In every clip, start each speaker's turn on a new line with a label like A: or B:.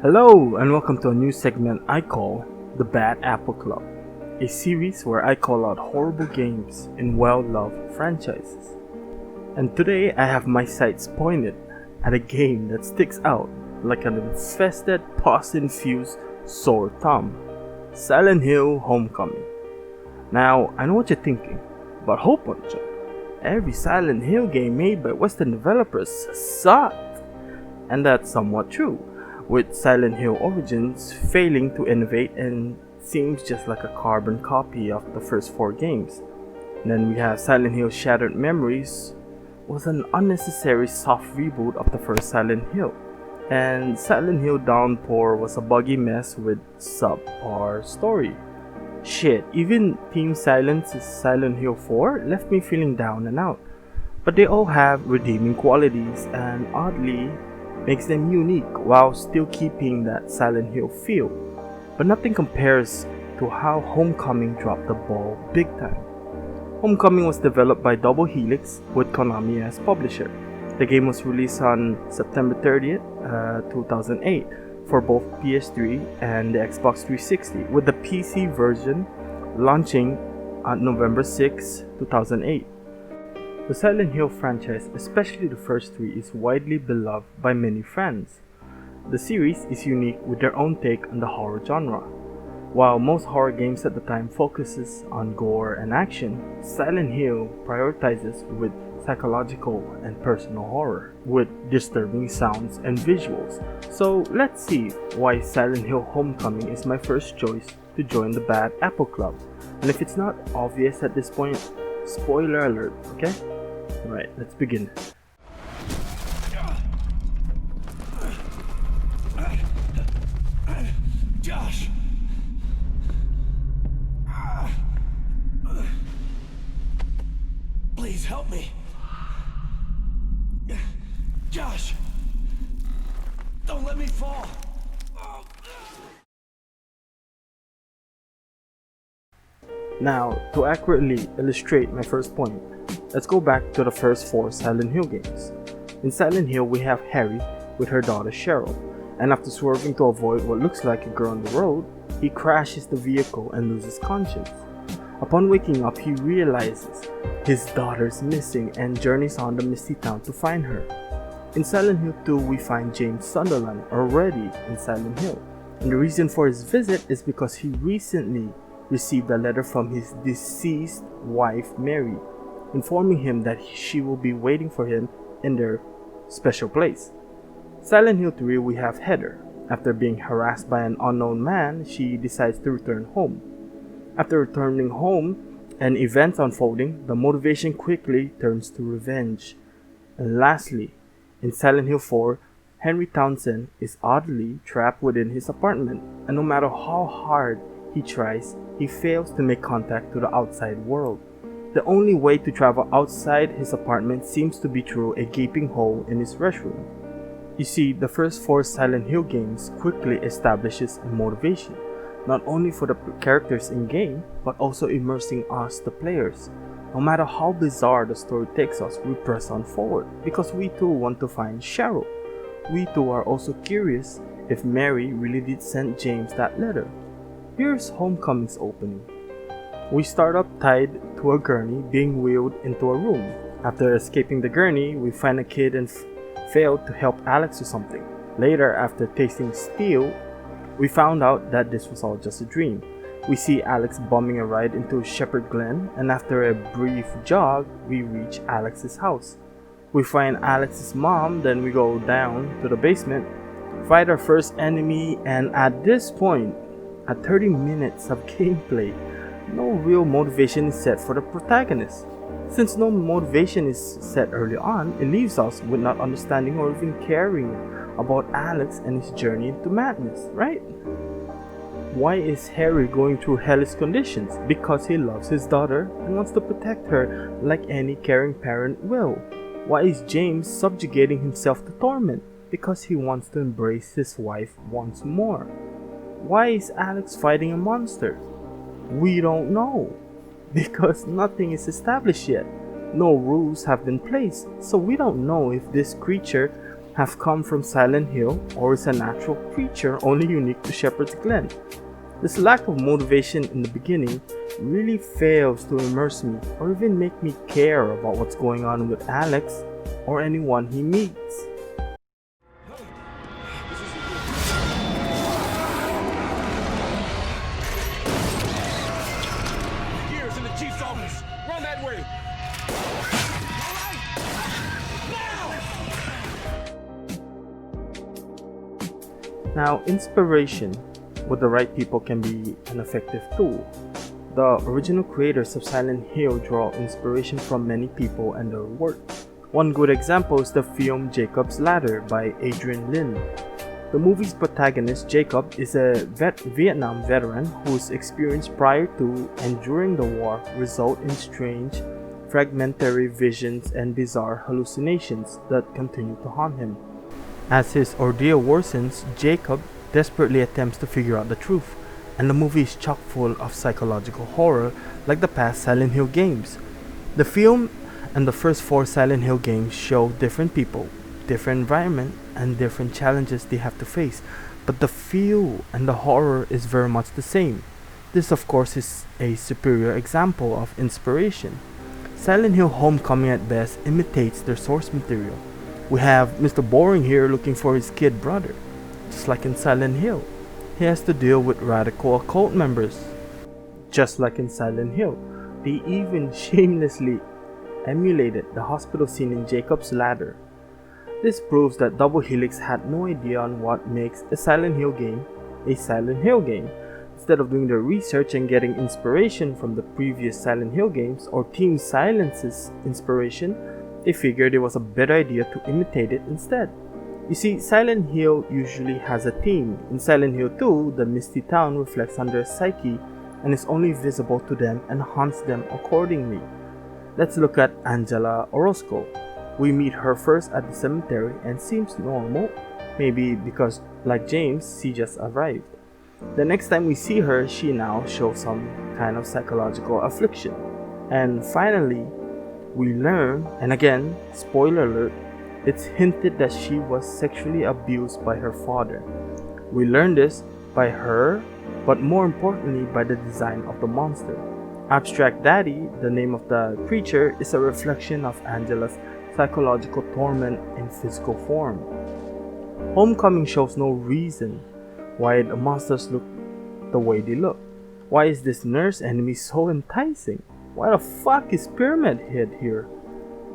A: Hello and welcome to a new segment I call The Bad Apple Club, a series where I call out horrible games in well-loved franchises. And today I have my sights pointed at a game that sticks out like an infested, pus-infused sore thumb, Silent Hill Homecoming. Now, I know what you're thinking, but Holeponcher, every Silent Hill game made by Western developers sucked. And that's somewhat true, with Silent Hill Origins failing to innovate and seems just like a carbon copy of the first 4 games. Then we have Silent Hill Shattered Memories was an unnecessary soft reboot of the first Silent Hill. And Silent Hill Downpour was a buggy mess with subpar story. Shit, even Team Silence's Silent Hill 4 left me feeling down and out. But they all have redeeming qualities and oddly makes them unique while still keeping that Silent Hill feel. But nothing compares to how Homecoming dropped the ball big time. Homecoming was developed by Double Helix with Konami as publisher. The game was released on September 30th, 2008 for both PS3 and the Xbox 360, with the PC version launching on November 6, 2008. The Silent Hill franchise, especially the first 3, is widely beloved by many fans. The series is unique with their own take on the horror genre. While most horror games at the time focuses on gore and action, Silent Hill prioritizes with psychological and personal horror, with disturbing sounds and visuals. So let's see why Silent Hill Homecoming is my first choice to join the Bad Apple Club. And if it's not obvious at this point, spoiler alert, okay? Alright, let's begin.
B: Josh! Please help me. Josh! Don't let me fall!
A: Now, to accurately illustrate my first point, let's go back to the first 4 Silent Hill games. In Silent Hill, we have Harry with her daughter Cheryl, and after swerving to avoid what looks like a girl on the road, he crashes the vehicle and loses conscience. Upon waking up, he realizes his daughter is missing and journeys on the Misty Town to find her. In Silent Hill 2, we find James Sunderland already in Silent Hill, and the reason for his visit is because he recently received a letter from his deceased wife Mary, informing him that she will be waiting for him in their special place. Silent Hill 3, we have Heather. After being harassed by an unknown man, she decides to return home. After returning home and events unfolding, the motivation quickly turns to revenge. And lastly, in Silent Hill 4, Henry Townsend is oddly trapped within his apartment, and no matter how hard he tries, he fails to make contact to the outside world. The only way to travel outside his apartment seems to be through a gaping hole in his restroom. You see, the first 4 Silent Hill games quickly establishes a motivation, not only for the characters in-game, but also immersing us, the players. No matter how bizarre the story takes us, we press on forward, because we too want to find Cheryl. We too are also curious if Mary really did send James that letter. Here's Homecoming's opening. We start up tied to a gurney being wheeled into a room. After escaping the gurney, we find a kid and fail to help Alex do something. Later, after tasting steel, we found out that this was all just a dream. We see Alex bombing a ride into Shepherd Glen, and after a brief jog, we reach Alex's house. We find Alex's mom, then we go down to the basement, fight our first enemy, and at this point, at 30 minutes of gameplay, no real motivation is set for the protagonist. Since no motivation is set early on, it leaves us with not understanding or even caring about Alex and his journey into madness, right? Why is Harry going through hellish conditions? Because he loves his daughter and wants to protect her like any caring parent will. Why is James subjugating himself to torment? Because he wants to embrace his wife once more. Why is Alex fighting a monster? We don't know, because nothing is established yet. No rules have been placed, so we don't know if this creature have come from Silent Hill or is an actual creature only unique to Shepherd's Glen. This lack of motivation in the beginning really fails to immerse me or even make me care about what's going on with Alex or anyone he meets.
B: Gears in the chief's office. Run that way.
A: Now, inspiration with the right people can be an effective tool. The original creators of Silent Hill draw inspiration from many people and their work. One good example is the film Jacob's Ladder by Adrian Lin. The movie's protagonist, Jacob, is a Vietnam veteran whose experience prior to and during the war result in strange, fragmentary visions and bizarre hallucinations that continue to haunt him. As his ordeal worsens, Jacob desperately attempts to figure out the truth, and the movie is chock full of psychological horror like the past Silent Hill games. The film and the first 4 Silent Hill games show different people, different environment, and different challenges they have to face, but the feel and the horror is very much the same. This of course is a superior example of inspiration. Silent Hill Homecoming at best imitates their source material. We have Mr. Boring here looking for his kid brother. Just like in Silent Hill, he has to deal with radical occult members. Just like in Silent Hill, they even shamelessly emulated the hospital scene in Jacob's Ladder. This proves that Double Helix had no idea on what makes a Silent Hill game a Silent Hill game. Instead of doing their research and getting inspiration from the previous Silent Hill games or Team Silence's inspiration, they figured it was a better idea to imitate it instead. You see, Silent Hill usually has a theme. In Silent Hill 2, the Misty Town reflects on their psyche and is only visible to them and haunts them accordingly. Let's look at Angela Orozco. We meet her first at the cemetery and seems normal, maybe because, like James, she just arrived. The next time we see her, she now shows some kind of psychological affliction. And finally, we learn, and again, spoiler alert, it's hinted that she was sexually abused by her father. We learn this by her, but more importantly by the design of the monster. Abstract Daddy, the name of the creature, is a reflection of Angela's psychological torment in physical form. Homecoming shows no reason why the monsters look the way they look. Why is this nurse enemy so enticing? Why the fuck is Pyramid Head here?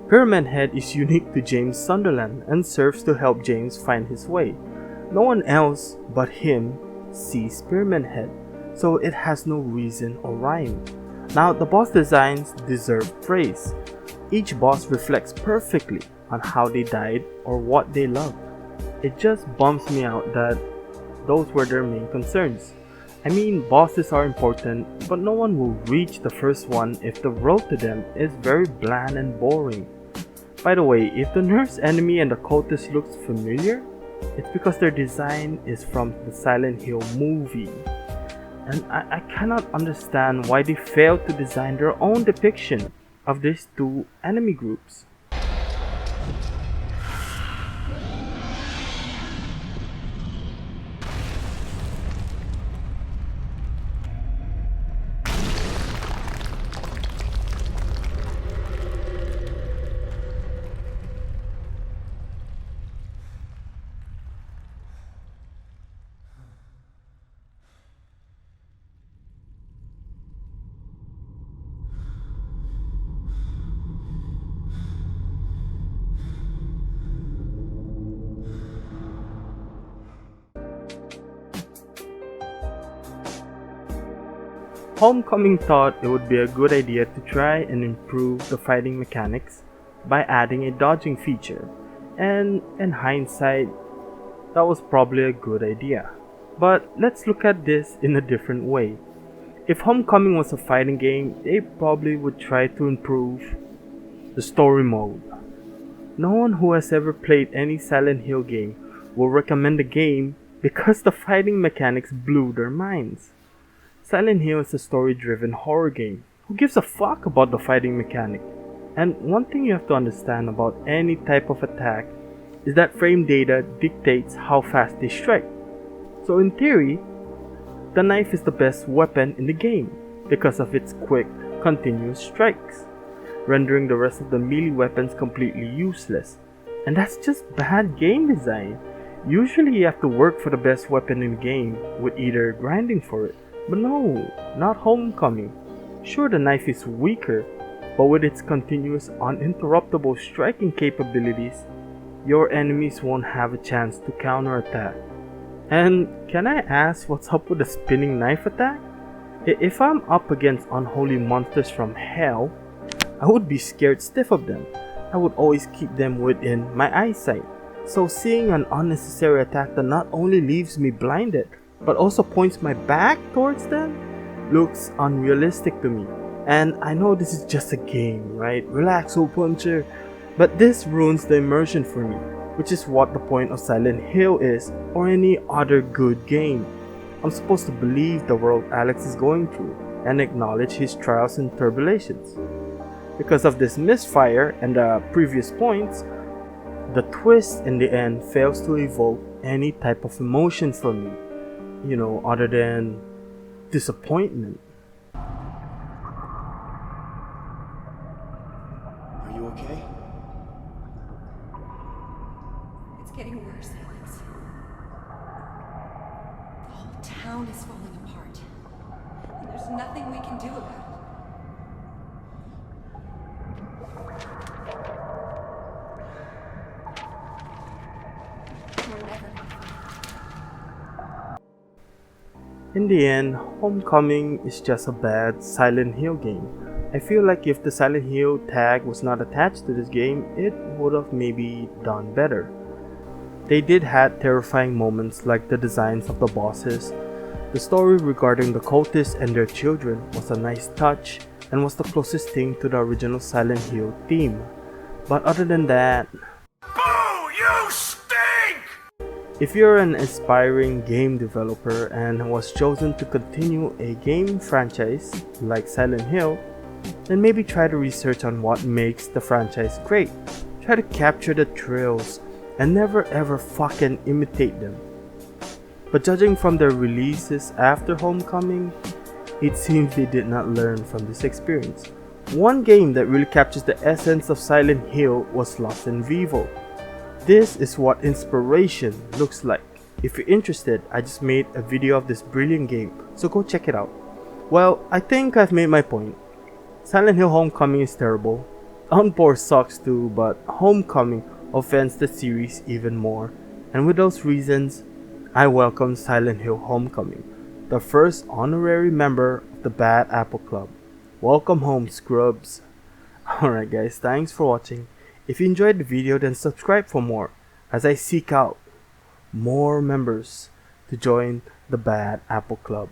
A: Pyramid Head is unique to James Sunderland and serves to help James find his way. No one else but him sees Pyramid Head, so it has no reason or rhyme. Now, the boss designs deserve praise. Each boss reflects perfectly on how they died or what they loved. It just bums me out that those were their main concerns. I mean, bosses are important, but no one will reach the first one if the road to them is very bland and boring. By the way, if the nurse enemy and the cultist looks familiar, it's because their design is from the Silent Hill movie. And I cannot understand why they failed to design their own depiction of these two enemy groups. Homecoming thought it would be a good idea to try and improve the fighting mechanics by adding a dodging feature, and in hindsight, that was probably a good idea. But let's look at this in a different way. If Homecoming was a fighting game, they probably would try to improve the story mode. No one who has ever played any Silent Hill game will recommend the game because the fighting mechanics blew their minds. Silent Hill is a story-driven horror game. Who gives a fuck about the fighting mechanic? And one thing you have to understand about any type of attack is that frame data dictates how fast they strike. So in theory, the knife is the best weapon in the game because of its quick, continuous strikes, rendering the rest of the melee weapons completely useless. And that's just bad game design. Usually you have to work for the best weapon in the game with either grinding for it. But no, not Homecoming. Sure, the knife is weaker, but with its continuous uninterruptible striking capabilities, your enemies won't have a chance to counterattack. And can I ask what's up with the spinning knife attack? If I'm up against unholy monsters from hell, I would be scared stiff of them. I would always keep them within my eyesight. So seeing an unnecessary attack that not only leaves me blinded, but also points my back towards them, looks unrealistic to me. And I know this is just a game, right? Relax, Holeponcher. But this ruins the immersion for me, which is what the point of Silent Hill is, or any other good game. I'm supposed to believe the world Alex is going through, and acknowledge his trials and tribulations. Because of this misfire and the previous points, the twist in the end fails to evoke any type of emotion from me, other than disappointment.
B: Are you okay?
C: It's getting worse, Alex. The whole town is falling apart. And there's nothing we can do about it. We're never gonna find it.
A: In the end, Homecoming is just a bad Silent Hill game. I feel like if the Silent Hill tag was not attached to this game, it would have maybe done better. They did have terrifying moments like the designs of the bosses. The story regarding the cultists and their children was a nice touch and was the closest thing to the original Silent Hill theme. But other than that,
B: Boo! You stink!
A: if you're an aspiring game developer and was chosen to continue a game franchise like Silent Hill, then maybe try to research on what makes the franchise great. Try to capture the thrills and never ever fucking imitate them. But judging from their releases after Homecoming, it seems they did not learn from this experience. One game that really captures the essence of Silent Hill was Lost in Vivo. This is what inspiration looks like. If you're interested, I just made a video of this brilliant game, so go check it out. Well, I think I've made my point. Silent Hill Homecoming is terrible. Downpour sucks too, but Homecoming offends the series even more. And with those reasons, I welcome Silent Hill Homecoming, the first honorary member of the Bad Apple Club. Welcome home, scrubs. Alright guys, thanks for watching. If you enjoyed the video, then subscribe for more as I seek out more members to join the Bad Apple Club.